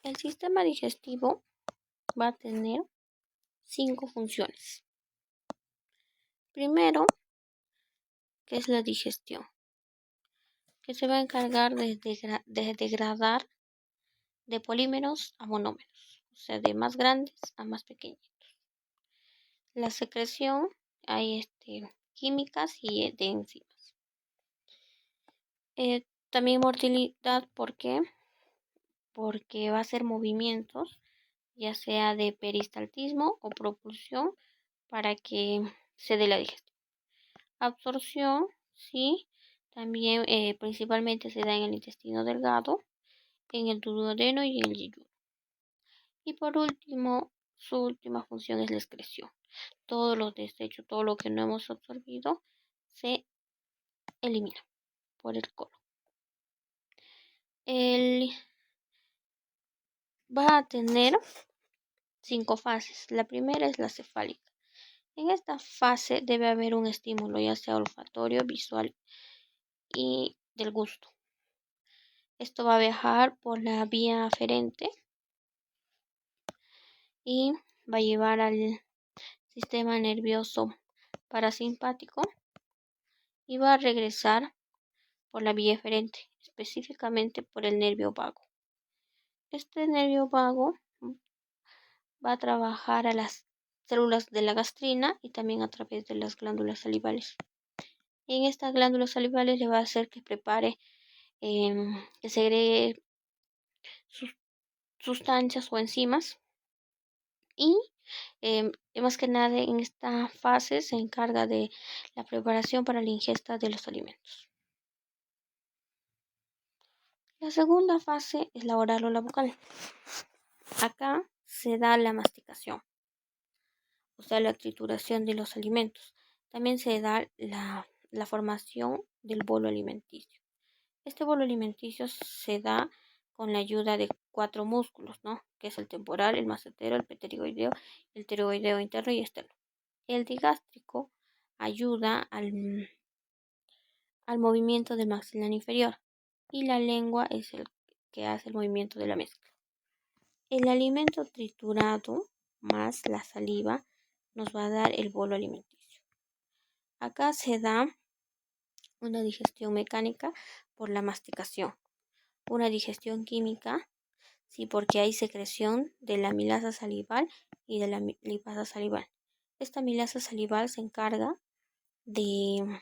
El sistema digestivo va a tener 5 funciones. Primero, que es la digestión, que se va a encargar de degradar de polímeros a monómeros, o sea, de más grandes a más pequeños. La secreción, hay químicas y de enzimas. También motilidad, ¿por qué? Porque va a ser movimientos, ya sea de peristaltismo o propulsión, para que se dé la digestión. Absorción, sí, también principalmente se da en el intestino delgado, en el duodeno y en el yeyuno. Y por último, su última función es la excreción. Todos los desechos, todo lo que no hemos absorbido, se elimina por el colon. Va a tener 5 fases. La primera es la cefálica. En esta fase debe haber un estímulo, ya sea olfatorio, visual y del gusto. Esto va a viajar por la vía aferente y va a llevar al sistema nervioso parasimpático y va a regresar por la vía eferente, específicamente por el nervio vago. Este nervio vago va a trabajar a las células de la gastrina y también a través de las glándulas salivales. En estas glándulas salivales le va a hacer que prepare, que segregue sustancias o enzimas y más que nada en esta fase se encarga de la preparación para la ingesta de los alimentos. La segunda fase es la oral o la bucal. Acá se da la masticación, o sea, la trituración de los alimentos. También se da la formación del bolo alimenticio. Este bolo alimenticio se da con la ayuda de 4 músculos, ¿no? Que es el temporal, el massetero, el pterigoideo, el pterygoideo interno y externo. El digástrico ayuda al movimiento del maxilar inferior y la lengua es el que hace el movimiento de la mezcla. El alimento triturado más la saliva nos va a dar el bolo alimenticio. Acá se da una digestión mecánica por la masticación, una digestión química, sí, porque hay secreción de la amilasa salival y de la lipasa salival. Esta amilasa salival se encarga de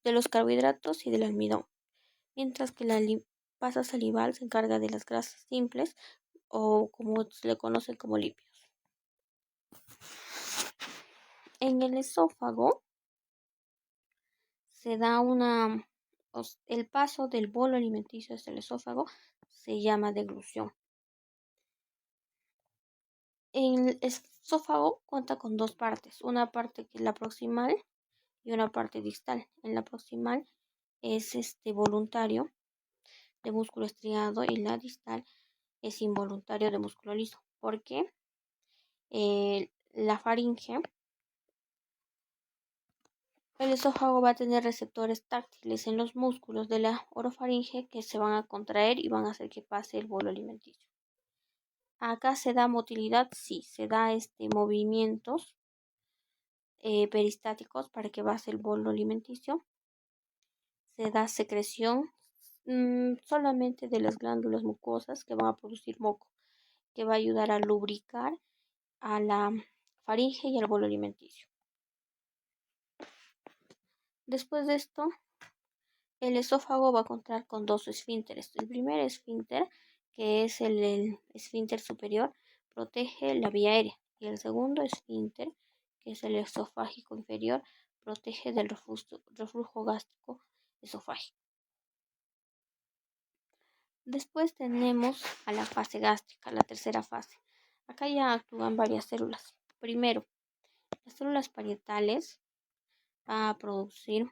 los carbohidratos y del almidón, mientras que la lipasa salival se encarga de las grasas simples o como se le conoce como lípidos. En el esófago se da el paso del bolo alimenticio hacia el esófago se llama deglución. El esófago cuenta con 2 partes, una parte que es la proximal y una parte distal. En la proximal es voluntario de músculo estriado y la distal es involuntario de músculo liso, porque la faringe, el esófago va a tener receptores táctiles en los músculos de la orofaringe que se van a contraer y van a hacer que pase el bolo alimenticio. Acá se da motilidad, sí, se da movimientos peristáticos para que pase el bolo alimenticio. Se da secreción solamente de las glándulas mucosas que van a producir moco, que va a ayudar a lubricar a la faringe y al bolo alimenticio. Después de esto, el esófago va a contar con 2 esfínteres. El primer esfínter, que es el esfínter superior, protege la vía aérea. Y el segundo esfínter, que es el esofágico inferior, protege del reflujo gástrico esofágico. Después tenemos a la fase gástrica, la tercera fase. Acá ya actúan varias células. Primero, las células parietales van a producir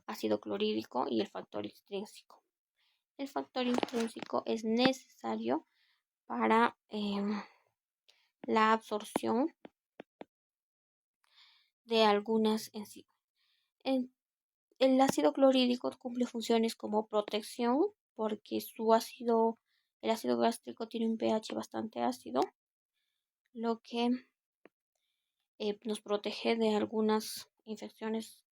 ácido clorhídrico y el factor intrínseco. El factor intrínseco es necesario para la absorción de algunas enzimas. El ácido clorhídrico cumple funciones como protección porque el ácido gástrico tiene un pH bastante ácido, lo que nos protege de algunas infecciones.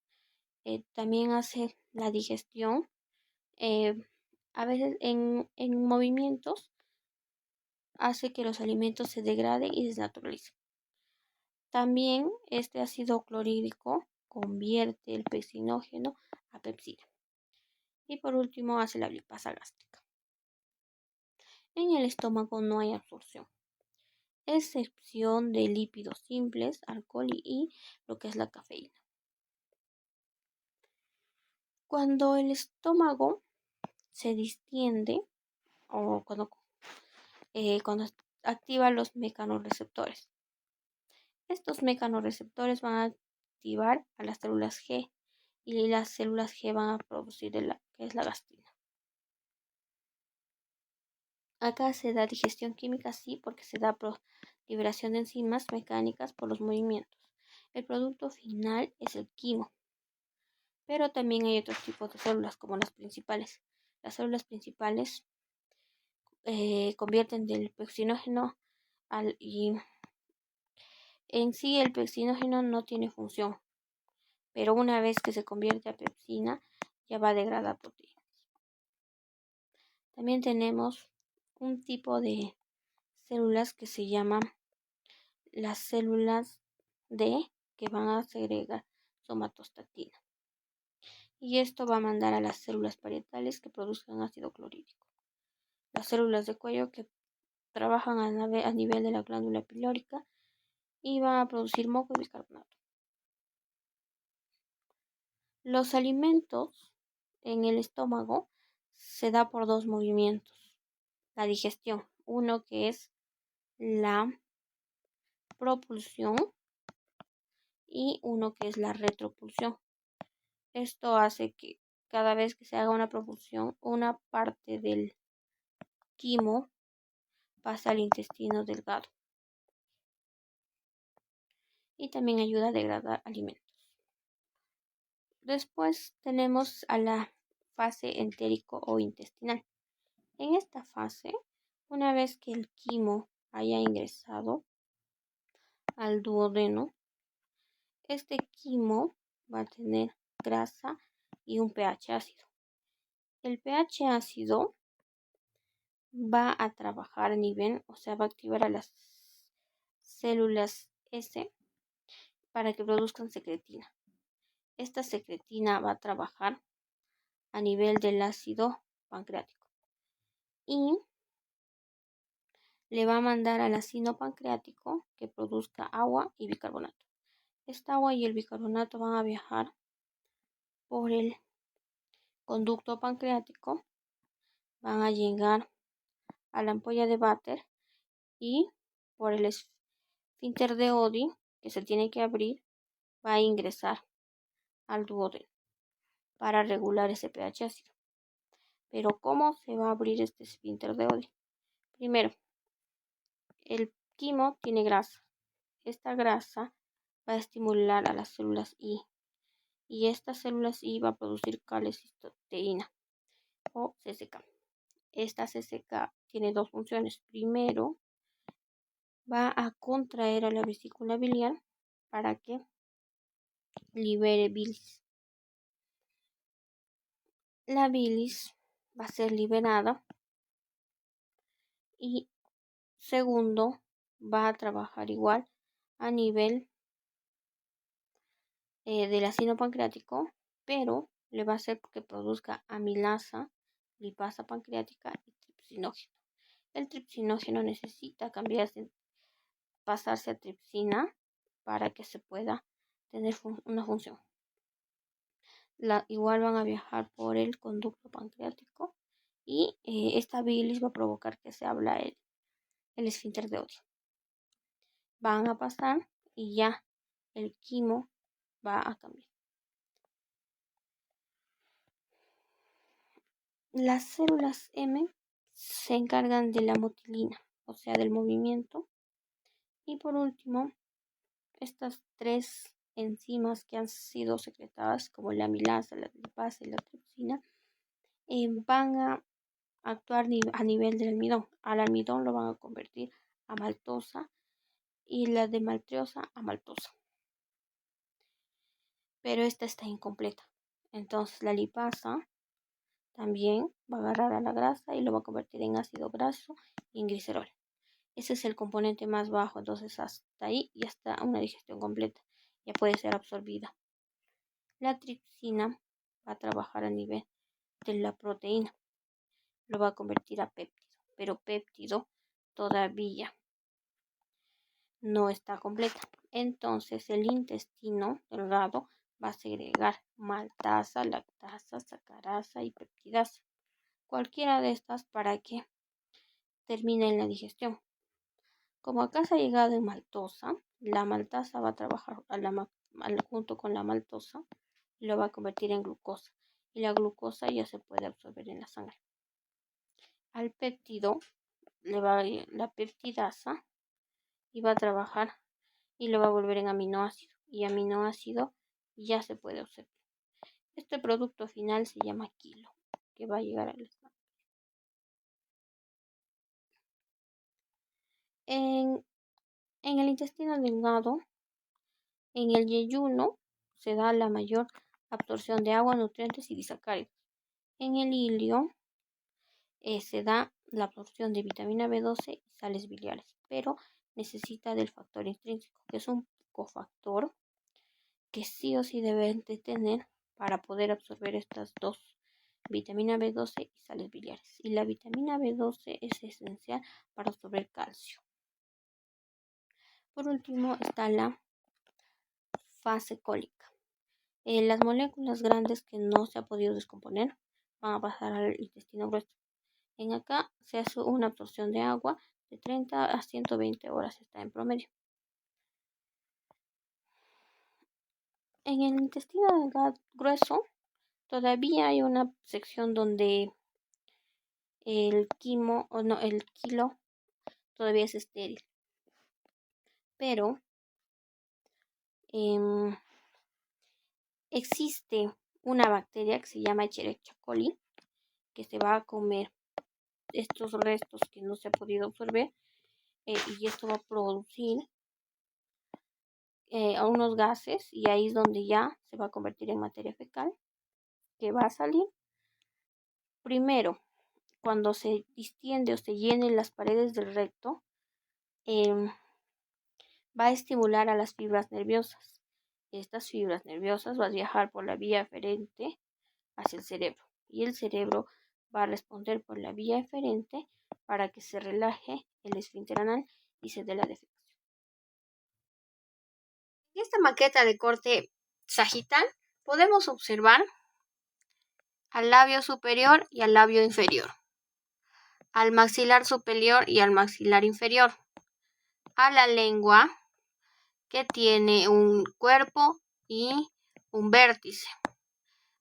También hace la digestión. eh, a veces en movimientos hace que los alimentos se degraden y desnaturalicen. También este ácido clorhídrico convierte el pectinógeno a pepsina. Y por último hace la lipasa gástrica. En el estómago no hay absorción, excepción de lípidos simples, alcohol y lo que es la cafeína. Cuando el estómago se distiende o cuando activa los mecanorreceptores. Estos mecanorreceptores van a activar a las células G y las células G van a producir que es la gastrina. Acá se da digestión química, sí, porque se da liberación de enzimas mecánicas por los movimientos. El producto final es el quimo, pero también hay otros tipos de células como las principales. Las células principales convierten del pectinógeno y en sí el pectinógeno no tiene función, pero una vez que se convierte a pepsina ya va a degradar proteínas. También tenemos un tipo de células que se llaman las células D, que van a segregar somatostatina. Y esto va a mandar a las células parietales que produzcan ácido clorhídrico. Las células de cuello que trabajan a nivel de la glándula pilórica y van a producir moco y bicarbonato. Los alimentos en el estómago se da por dos movimientos. La digestión, uno que es la propulsión y uno que es la retropulsión. Esto hace que cada vez que se haga una propulsión, una parte del quimo pasa al intestino delgado y también ayuda a degradar alimentos. Después tenemos a la fase entérico o intestinal. En esta fase, una vez que el quimo haya ingresado al duodeno, este quimo va a tener grasa y un pH ácido. El pH ácido va a trabajar a nivel, o sea, va a activar a las células S para que produzcan secretina. Esta secretina va a trabajar a nivel del ácido pancreático y le va a mandar al ácido pancreático que produzca agua y bicarbonato. Esta agua y el bicarbonato van a viajar por el conducto pancreático, van a llegar a la ampolla de Vater y por el esfínter de Oddi, que se tiene que abrir, va a ingresar al duodeno para regular ese pH ácido. Pero ¿cómo se va a abrir este esfínter de Oddi? Primero, el quimo tiene grasa. Esta grasa va a estimular a las células I y estas células I va a producir calecistoteína o CCK. Esta CCK tiene dos funciones. Primero, va a contraer a la vesícula biliar para que libere bilis. La bilis va a ser liberada y segundo, va a trabajar igual a nivel del ácido pancreático, pero le va a hacer que produzca amilasa, lipasa pancreática y tripsinógeno. El tripsinógeno necesita pasarse a tripsina para que se pueda tener una función. Igual van a viajar por el conducto pancreático y esta bilis va a provocar que se abra el esfínter de Oddi. Van a pasar y ya el quimo va a cambiar. Las células M se encargan de la motilina, o sea, del movimiento. Y por último, estas tres enzimas que han sido secretadas, como la amilasa, la lipasa y la tripsina, van a actuar a nivel del almidón. Al almidón lo van a convertir a maltosa y la de maltosa a maltosa. Pero esta está incompleta. Entonces la lipasa también va a agarrar a la grasa y lo va a convertir en ácido graso y en glicerol. Ese es el componente más bajo, entonces hasta ahí ya está una digestión completa. Ya puede ser absorbida. La tripsina va a trabajar a nivel de la proteína. Lo va a convertir a péptido, pero péptido todavía no está completa. Entonces el intestino delgado va a segregar maltasa, lactasa, sacarasa y peptidasa. Cualquiera de estas para que termine en la digestión. Como acá se ha llegado en maltosa, la maltasa va a trabajar junto con la maltosa y lo va a convertir en glucosa. Y la glucosa ya se puede absorber en la sangre. Al péptido la peptidasa y va a trabajar y lo va a volver en aminoácido. Y aminoácido ya se puede observar. Este producto final se llama kilo, que va a llegar al estómago. En el intestino delgado, en el yeyuno, se da la mayor absorción de agua, nutrientes y disacáridos. En el ilio se da la absorción de vitamina B12 y sales biliares, pero necesita del factor intrínseco, que es un cofactor que sí o sí deben de tener para poder absorber estas dos, vitamina B12 y sales biliares. Y la vitamina B12 es esencial para absorber calcio. Por último está la fase cólica. Las moléculas grandes que no se ha podido descomponer van a pasar al intestino grueso. En acá se hace una absorción de agua de 30 a 120 horas, está en promedio. En el intestino grueso todavía hay una sección donde el kilo todavía es estéril. Pero existe una bacteria que se llama Escherichia coli que se va a comer estos restos que no se ha podido absorber y esto va a producir unos gases y ahí es donde ya se va a convertir en materia fecal que va a salir primero cuando se distiende o se llenen las paredes del recto. Va a estimular a las fibras nerviosas. Estas fibras nerviosas van a viajar por la vía eferente hacia el cerebro y el cerebro va a responder por la vía eferente para que se relaje el esfínter anal y se dé la defecación. En esta maqueta de corte sagital podemos observar al labio superior y al labio inferior, al maxilar superior y al maxilar inferior, a la lengua que tiene un cuerpo y un vértice.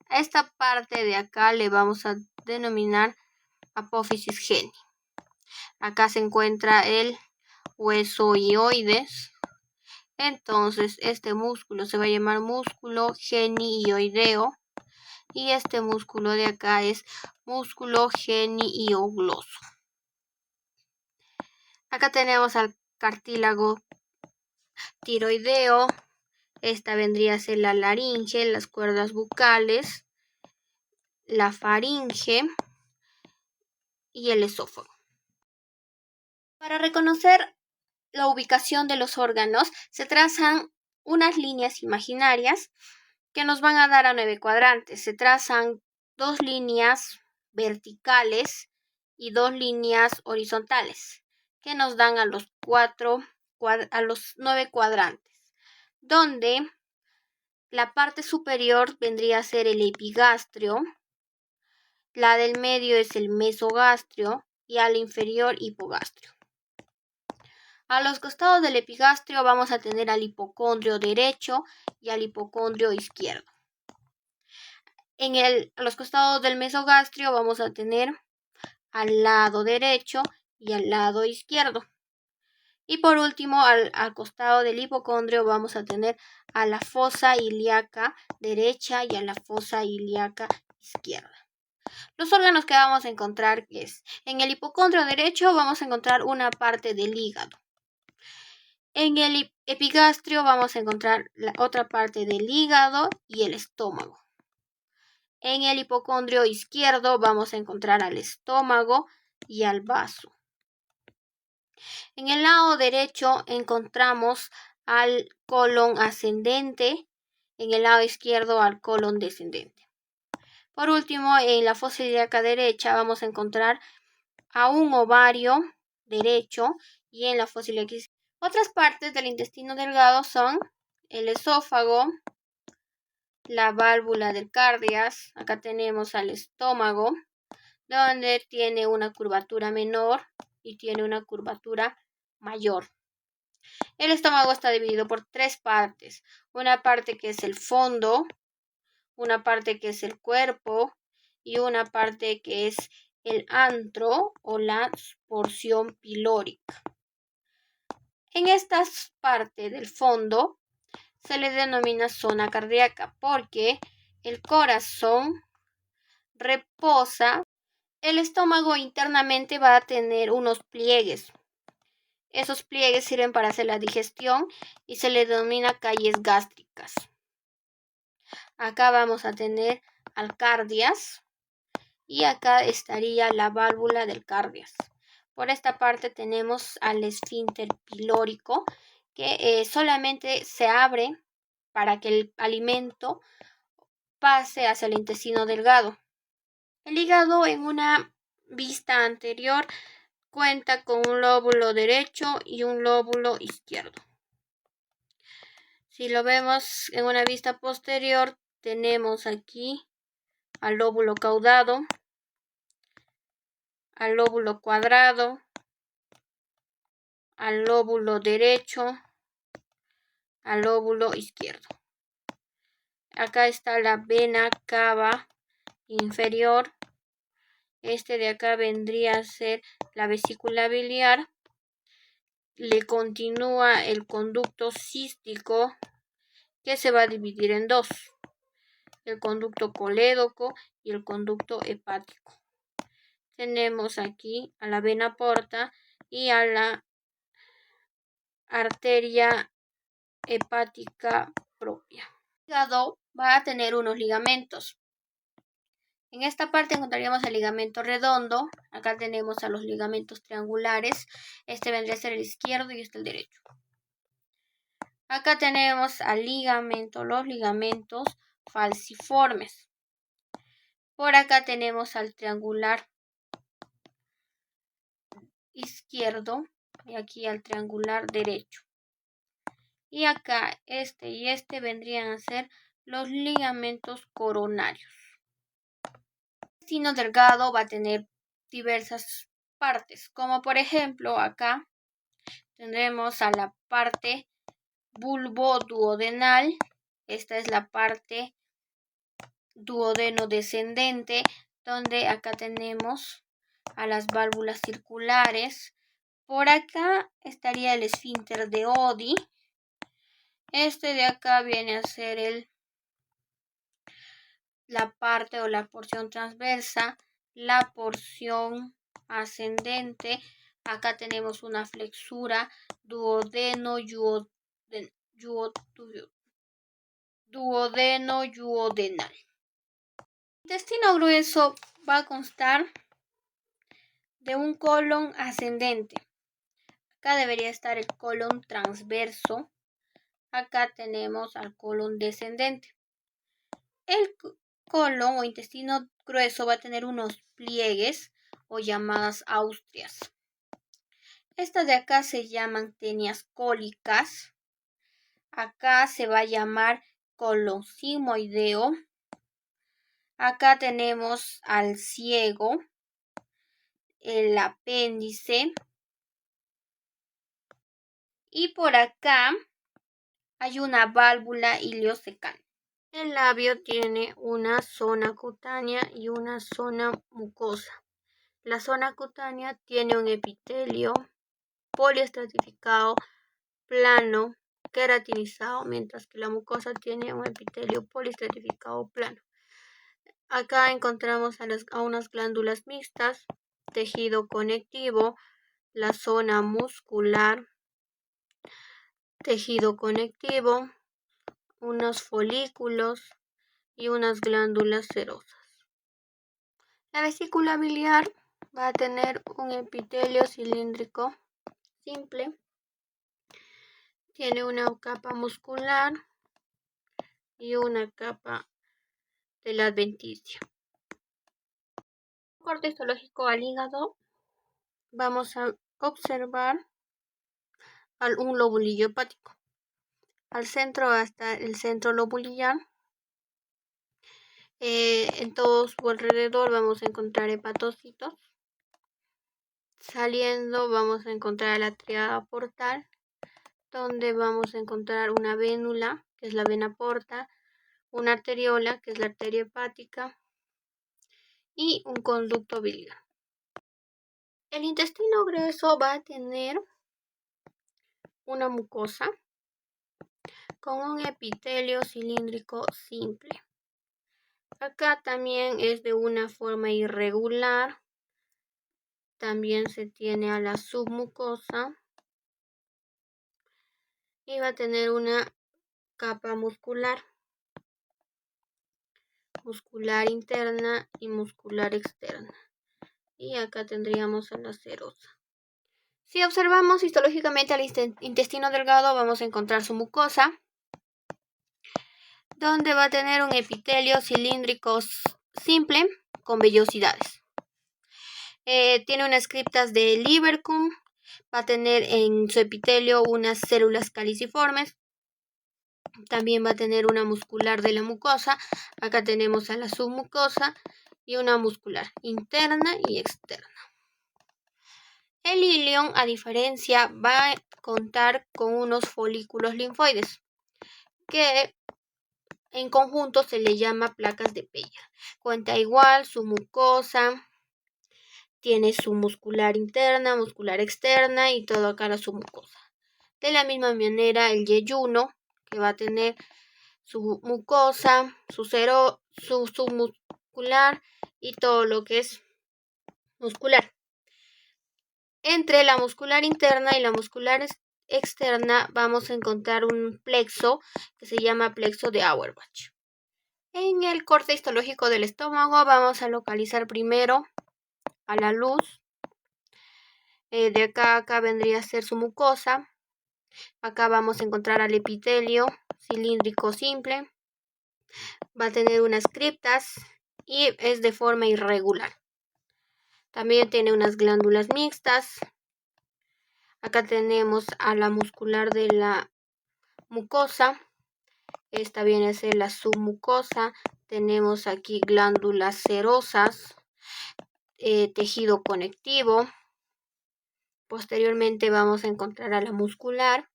A esta parte de acá le vamos a denominar apófisis geni. Acá se encuentra el hueso hioides. Entonces este músculo se va a llamar músculo genioideo y este músculo de acá es músculo geniogloso. Acá tenemos al cartílago tiroideo. Esta vendría a ser la laringe, las cuerdas bucales, la faringe y el esófago. Para reconocer la ubicación de los órganos, se trazan unas líneas imaginarias que nos van a dar a 9 cuadrantes. Se trazan 2 líneas verticales y 2 líneas horizontales que nos dan a los 9 cuadrantes, donde la parte superior vendría a ser el epigastrio, la del medio es el mesogastrio y al inferior hipogastrio. A los costados del epigastrio vamos a tener al hipocondrio derecho y al hipocondrio izquierdo. A los costados del mesogastrio vamos a tener al lado derecho y al lado izquierdo. Y por último, al costado del hipocondrio vamos a tener a la fosa ilíaca derecha y a la fosa ilíaca izquierda. Los órganos que vamos a encontrar es, en el hipocondrio derecho vamos a encontrar una parte del hígado. En el epigastrio vamos a encontrar la otra parte del hígado y el estómago. En el hipocondrio izquierdo vamos a encontrar al estómago y al vaso. En el lado derecho encontramos al colon ascendente, en el lado izquierdo al colon descendente. Por último, en la fosa ilíaca derecha vamos a encontrar a un ovario derecho y en la fosa ilíaca izquierda. Otras partes del intestino delgado son el esófago, la válvula del cardias, acá tenemos al estómago, donde tiene una curvatura menor y tiene una curvatura mayor. El estómago está dividido por tres partes, una parte que es el fondo, una parte que es el cuerpo y una parte que es el antro o la porción pilórica. En esta parte del fondo se le denomina zona cardíaca porque el corazón reposa. El estómago internamente va a tener unos pliegues. Esos pliegues sirven para hacer la digestión y se le denomina calles gástricas. Acá vamos a tener al cardias y acá estaría la válvula del cardias. Por esta parte tenemos al esfínter pilórico que solamente se abre para que el alimento pase hacia el intestino delgado. El hígado en una vista anterior cuenta con un lóbulo derecho y un lóbulo izquierdo. Si lo vemos en una vista posterior, tenemos aquí al lóbulo caudado, al lóbulo cuadrado, al lóbulo derecho, al lóbulo izquierdo. Acá está la vena cava inferior. Este de acá vendría a ser la vesícula biliar. Le continúa el conducto cístico que se va a dividir en dos, el conducto colédoco y el conducto hepático. Tenemos aquí a la vena porta y a la arteria hepática propia. El hígado va a tener unos ligamentos. En esta parte encontraríamos el ligamento redondo. Acá tenemos a los ligamentos triangulares. Este vendría a ser el izquierdo y este el derecho. Acá tenemos al ligamento, los ligamentos falciformes. Por acá tenemos al triangular izquierdo y aquí al triangular derecho. Y acá este y este vendrían a ser los ligamentos coronarios. El intestino delgado va a tener diversas partes, como por ejemplo acá tendremos a la parte bulboduodenal. Esta es la parte duodeno descendente, donde acá tenemos a las válvulas circulares. Por acá estaría el esfínter de Oddi. Este de acá viene a ser la parte o la porción transversa, la porción ascendente. Acá tenemos una flexura duodeno-yuodenal. El intestino grueso va a constar de un colon ascendente. Acá debería estar el colon transverso. Acá tenemos al colon descendente. El colon o intestino grueso va a tener unos pliegues o llamadas austrias. Estas de acá se llaman tenias cólicas. Acá se va a llamar colon sigmoideo. Acá tenemos al ciego, el apéndice. Y por acá hay una válvula ileocecal. El labio tiene una zona cutánea y una zona mucosa. La zona cutánea tiene un epitelio poliestratificado, plano, queratinizado, mientras que la mucosa tiene un epitelio poliestratificado plano. Acá encontramos a unas glándulas mixtas, tejido conectivo, la zona muscular, tejido conectivo, unos folículos y unas glándulas serosas. La vesícula biliar va a tener un epitelio cilíndrico simple, tiene una capa muscular y una capa de la adventicia. Corte histológico al hígado, vamos a observar un lobulillo hepático. Al centro hasta el centro lobulillar. En todo su alrededor vamos a encontrar hepatocitos. Saliendo vamos a encontrar la tríada portal, donde vamos a encontrar una vénula, que es la vena porta, una arteriola, que es la arteria hepática, y un conducto biliar. El intestino grueso va a tener una mucosa con un epitelio cilíndrico simple. Acá también es de una forma irregular. También se tiene a la submucosa y va a tener una capa muscular interna y muscular externa. Y acá tendríamos a la serosa. Si observamos histológicamente al intestino delgado, vamos a encontrar su mucosa, donde va a tener un epitelio cilíndrico simple con vellosidades. Tiene unas criptas de Lieberkühn, va a tener en su epitelio unas células caliciformes. También va a tener una muscular de la mucosa. Acá tenemos a la submucosa y una muscular interna y externa. El ilion, a diferencia, va a contar con unos folículos linfoides, que en conjunto se le llama placas de Peyer. Cuenta igual su mucosa, tiene su muscular interna, muscular externa y todo acá la submucosa. De la misma manera el yeyuno, que va a tener su mucosa, su submuscular y todo lo que es muscular. Entre la muscular interna y la muscular externa vamos a encontrar un plexo que se llama plexo de Auerbach. En el corte histológico del estómago vamos a localizar primero a la luz. De acá a acá vendría a ser su mucosa. Acá vamos a encontrar al epitelio cilíndrico simple. Va a tener unas criptas y es de forma irregular. También tiene unas glándulas mixtas. Acá tenemos a la muscular de la mucosa. Esta viene a ser la submucosa. Tenemos aquí glándulas serosas, tejido conectivo. Posteriormente vamos a encontrar a la muscular.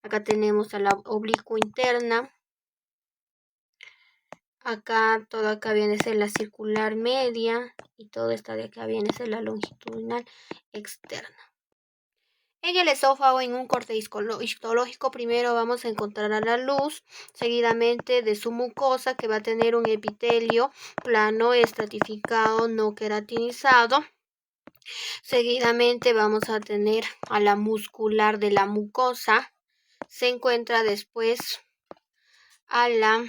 Acá tenemos a la oblicuo interna. Acá, todo acá viene a ser la circular media y todo esta de acá viene a ser la longitudinal externa. En el esófago, en un corte histológico, primero vamos a encontrar a la luz, seguidamente de su mucosa, que va a tener un epitelio plano, estratificado, no queratinizado. Seguidamente vamos a tener a la muscular de la mucosa. Se encuentra después a la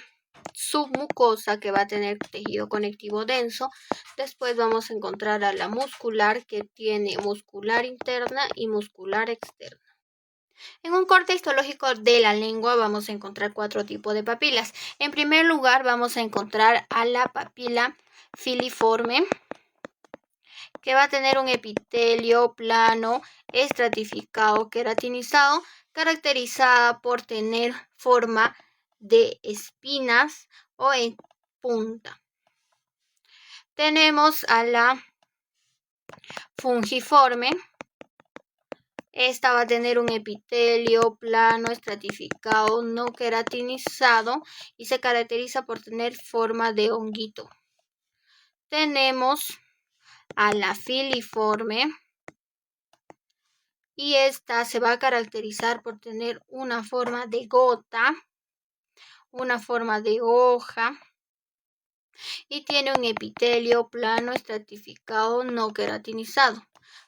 submucosa, que va a tener tejido conectivo denso. Después vamos a encontrar a la muscular, que tiene muscular interna y muscular externa. En un corte histológico de la lengua vamos a encontrar 4 tipos de papilas. En primer lugar vamos a encontrar a la papila filiforme, que va a tener un epitelio plano, estratificado, queratinizado, caracterizada por tener forma de espinas o en punta. Tenemos a la fungiforme. Esta va a tener un epitelio plano, estratificado, no queratinizado y se caracteriza por tener forma de honguito. Tenemos a la filiforme y esta se va a caracterizar por tener una forma de gota, una forma de hoja y tiene un epitelio plano estratificado no queratinizado.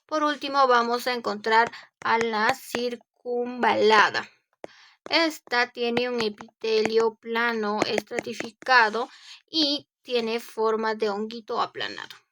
Por último vamos a encontrar a la circunvalada. Esta tiene un epitelio plano estratificado y tiene forma de honguito aplanado.